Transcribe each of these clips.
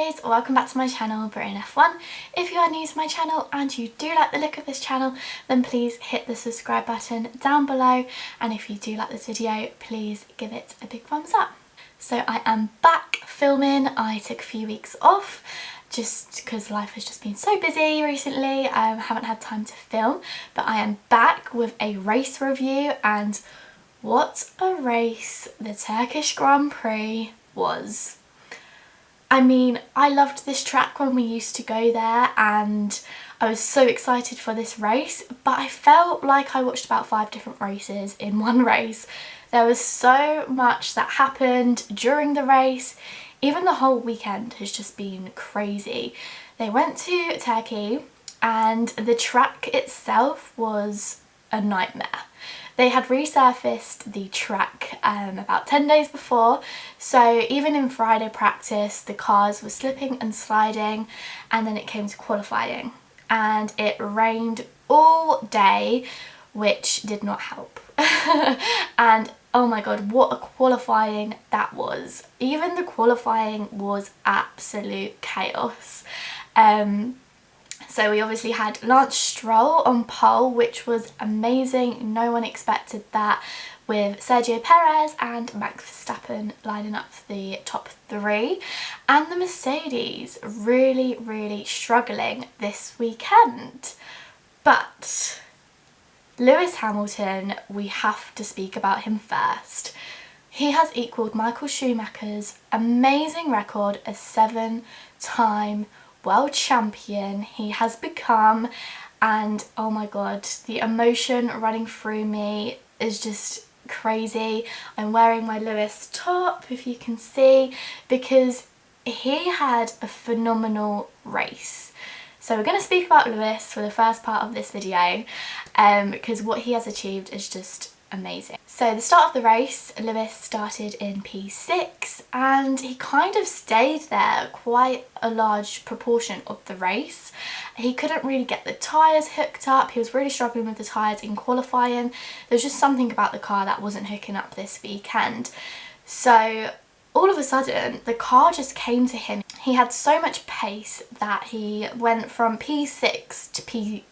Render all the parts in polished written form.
guys, welcome back to my channel, Britain F1. If you are new to my channel and you do like the look of this channel, then please hit the subscribe button down below, and if you do like this video, please give it a big thumbs up. So I am back filming. I took a few weeks off just because life has just been so busy recently. I haven't had time to film, but I am back with a race review, and what a race the Turkish Grand Prix was. I mean, I loved this track when we used to go there and I was so excited for this race, but I felt like I watched about 5 different races in one race. There was so much that happened during the race. Even the whole weekend has just been crazy. They went to Turkey and the track itself was a nightmare. They had resurfaced the track about 10 days before, so even in Friday practice the cars were slipping and sliding, and then it came to qualifying and it rained all day, which did not help. And oh my god, what a qualifying that was. Even the qualifying was absolute chaos. So we obviously had Lance Stroll on pole, which was amazing. No one expected that, with Sergio Perez and Max Verstappen lining up for the top 3. And the Mercedes really struggling this weekend. But Lewis Hamilton, we have to speak about him first. He has equalled Michael Schumacher's amazing record as 7-time world champion. He has become, and oh my god, the emotion running through me is just crazy. I'm wearing my Lewis top, if you can see, because he had a phenomenal race. So we're going to speak about Lewis for the first part of this video, because what he has achieved is just amazing. So the start of the race, Lewis started in P6 and he kind of stayed there quite a large proportion of the race. He couldn't really get the tyres hooked up. He was really struggling with the tyres in qualifying. There's just something about the car that wasn't hooking up this weekend. So all of a sudden the car just came to him. He had so much pace that he went from P6 to P2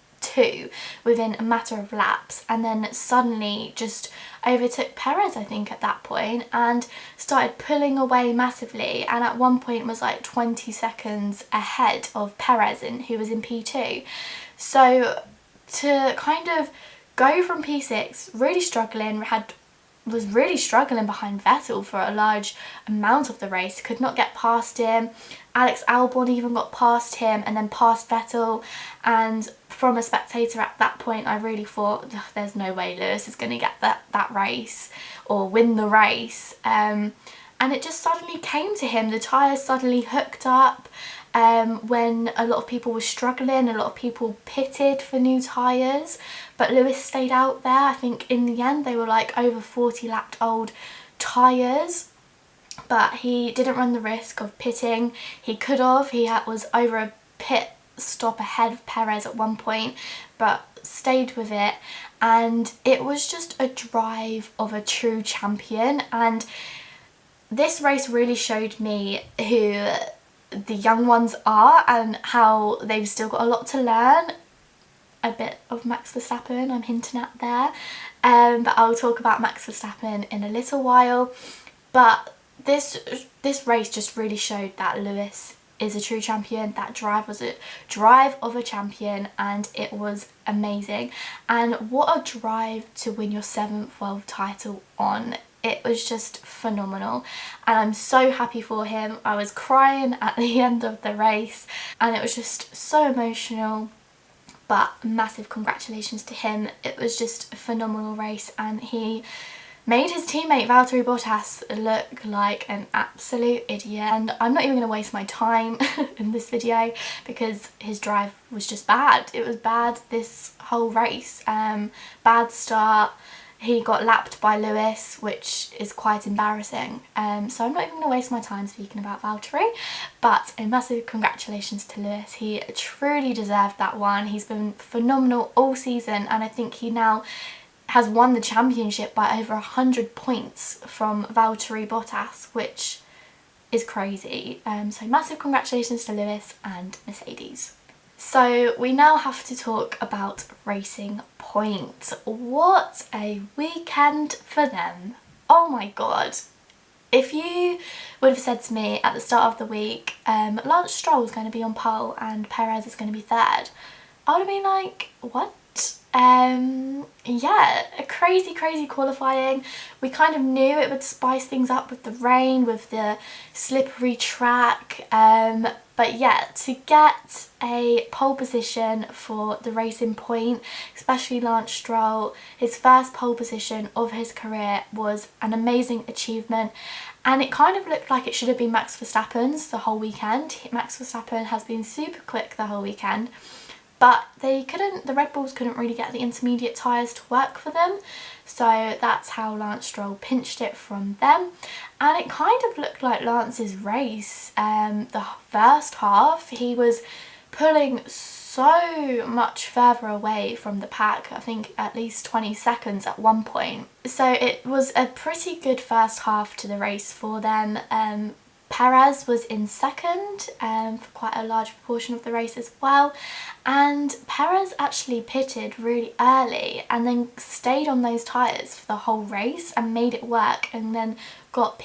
within a matter of laps, and then suddenly just overtook Perez, I think, at that point, and started pulling away massively, and at one point was like 20 seconds ahead of Perez, who was in P2. So to kind of go from P6 really struggling, was really struggling behind Vettel for a large amount of the race, could not get past him. Alex Albon even got past him and then past Vettel, and from a spectator at that point I really thought, there's no way Lewis is going to get that race or win the race, and it just suddenly came to him. The tyres suddenly hooked up when a lot of people were struggling. A lot of people pitted for new tyres, but Lewis stayed out there. I think in the end they were like over 40 lap old tyres, but he didn't run the risk of pitting. He could have. Was over a pit stop ahead of Perez at one point, but stayed with it, and it was just a drive of a true champion. And this race really showed me who the young ones are and how they've still got a lot to learn. A bit of Max Verstappen I'm hinting at there, but I'll talk about Max Verstappen in a little while. But this race just really showed that Lewis is a true champion. That drive was a drive of a champion, and it was amazing. And what a drive to win your 7th world title on. It was just phenomenal, and I'm so happy for him. I was crying at the end of the race and it was just so emotional, but massive congratulations to him. It was just a phenomenal race, and he made his teammate Valtteri Bottas look like an absolute idiot. And I'm not even going to waste my time in this video because his drive was just bad. It was bad this whole race. Bad start. He got lapped by Lewis, which is quite embarrassing. So I'm not even going to waste my time speaking about Valtteri, but a massive congratulations to Lewis. He truly deserved that one. He's been phenomenal all season, and I think he now has won the championship by over 100 points from Valtteri Bottas, which is crazy. So massive congratulations to Lewis and Mercedes. So we now have to talk about Racing Point. What a weekend for them. Oh my god. If you would have said to me at the start of the week, Lance Stroll is going to be on pole and Perez is going to be third, I would have been like, what? Yeah, a crazy qualifying. We kind of knew it would spice things up with the rain, with the slippery track, but yeah, to get a pole position for the Racing Point, especially Lance Stroll, his first pole position of his career, was an amazing achievement. And it kind of looked like it should have been Max Verstappen's the whole weekend. Max Verstappen has been super quick the whole weekend, but the Red Bulls couldn't really get the intermediate tyres to work for them, so that's how Lance Stroll pinched it from them. And it kind of looked like Lance's race. The first half, he was pulling so much further away from the pack, I think at least 20 seconds at one point. So it was a pretty good first half to the race for them. Perez was in second for quite a large proportion of the race as well, and Perez actually pitted really early and then stayed on those tyres for the whole race and made it work, and then got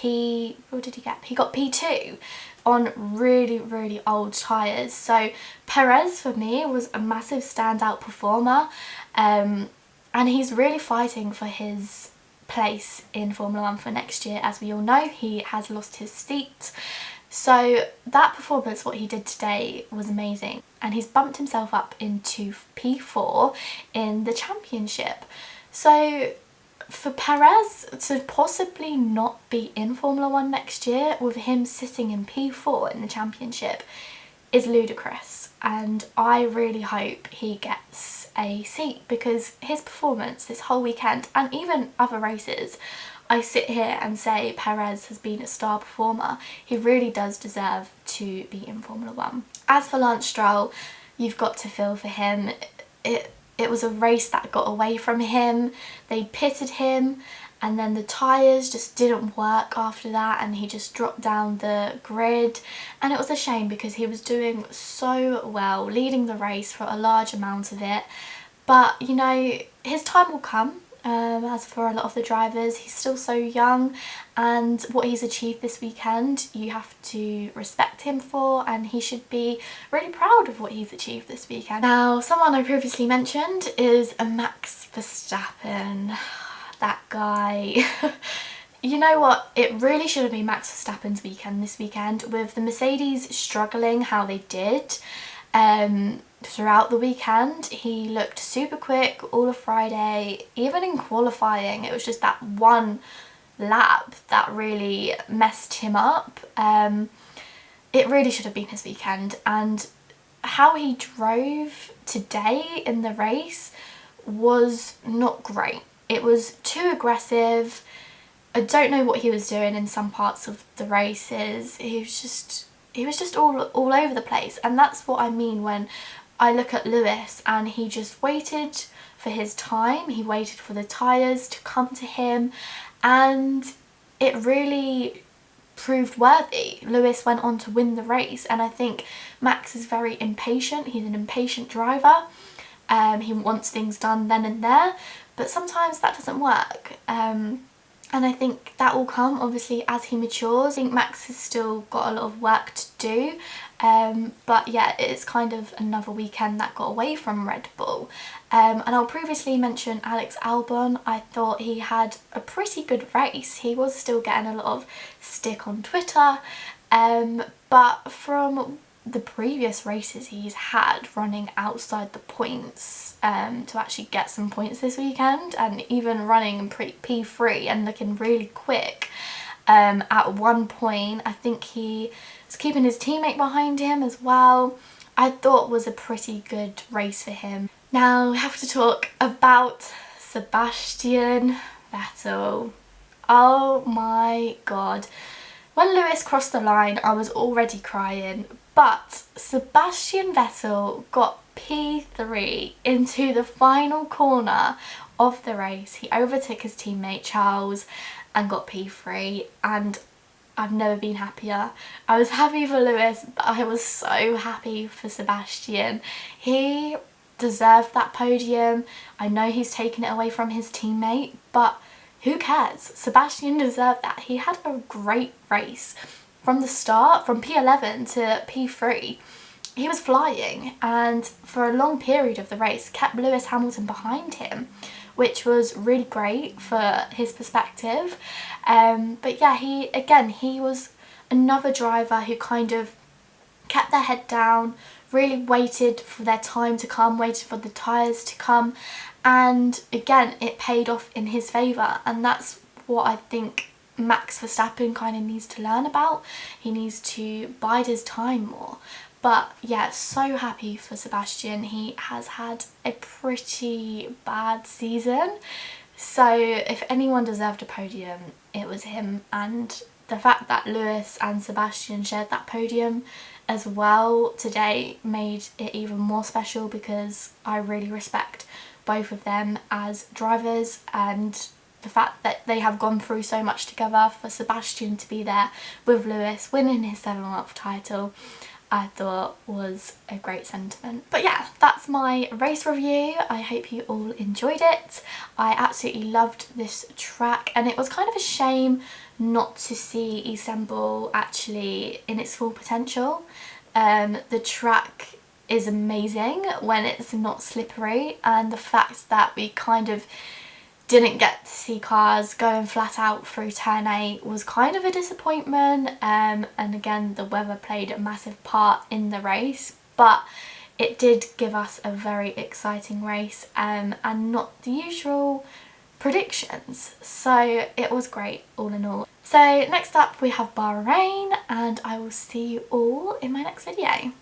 what did he get? He got P2 on really old tyres. So Perez for me was a massive standout performer, and he's really fighting for his place in Formula 1 for next year. As we all know, he has lost his seat. So that performance, what he did today, was amazing, and he's bumped himself up into P4 in the championship. So for Perez to possibly not be in Formula 1 next year with him sitting in P4 in the championship is ludicrous, and I really hope he gets a seat, because his performance this whole weekend and even other races, I sit here and say Perez has been a star performer. He really does deserve to be in Formula 1. As for Lance Stroll, you've got to feel for him. It was a race that got away from him. They pitted him, and then the tyres just didn't work after that, and he just dropped down the grid. And it was a shame, because he was doing so well, leading the race for a large amount of it. But you know, his time will come. As for a lot of the drivers, he's still so young, and what he's achieved this weekend you have to respect him for, and he should be really proud of what he's achieved this weekend. Now, someone I previously mentioned is a Max Verstappen. That guy. You know what, it really should have been Max Verstappen's weekend this weekend, with the Mercedes struggling how they did. Throughout the weekend, he looked super quick all of Friday, even in qualifying. It was just that one lap that really messed him up. It really should have been his weekend, and how he drove today in the race was not great. It was too aggressive. I don't know what he was doing in some parts of the races. He was just all over the place, and that's what I mean when I look at Lewis, and he just waited for his time. He waited for the tyres to come to him, and it really proved worthy. Lewis went on to win the race, and I think Max is very impatient. He's an impatient driver. He wants things done then and there, but sometimes that doesn't work. And I think that will come obviously as he matures. I think Max has still got a lot of work to do, but yeah, it's kind of another weekend that got away from Red Bull. And I'll previously mention Alex Albon. I thought he had a pretty good race. He was still getting a lot of stick on Twitter, but from the previous races he's had running outside the points to actually get some points this weekend, and even running in P3 and looking really quick. At one point I think he was keeping his teammate behind him as well. I thought was a pretty good race for him. Now we have to talk about Sebastian Vettel. Oh my god. When Lewis crossed the line I was already crying, but Sebastian Vettel got P3 into the final corner of the race. He overtook his teammate Charles and got P3, and I've never been happier. I was happy for Lewis, but I was so happy for Sebastian. He deserved that podium. I know he's taken it away from his teammate, but who cares? Sebastian deserved that. He had a great race from the start, from P11 to P3. He was flying, and for a long period of the race kept Lewis Hamilton behind him, which was really great for his perspective. But yeah, he was another driver who kind of kept their head down, really waited for their time to come, waited for the tyres to come, and again it paid off in his favour. And that's what I think Max Verstappen kind of needs to learn about. He needs to bide his time more. But yeah, so happy for Sebastian. He has had a pretty bad season, so if anyone deserved a podium, it was him. And the fact that Lewis and Sebastian shared that podium as well today made it even more special, because I really respect both of them as drivers, and the fact that they have gone through so much together. For Sebastian to be there with Lewis winning his 7th title, I thought was a great sentiment. But yeah, that's my race review. I hope you all enjoyed it. I absolutely loved this track, and it was kind of a shame not to see Istanbul actually in its full potential. The track is amazing when it's not slippery, and the fact that we kind of didn't get to see cars going flat out through turn 8 was kind of a disappointment. And again, the weather played a massive part in the race, but it did give us a very exciting race, and not the usual predictions. So it was great all in all. So next up we have Bahrain, and I will see you all in my next video.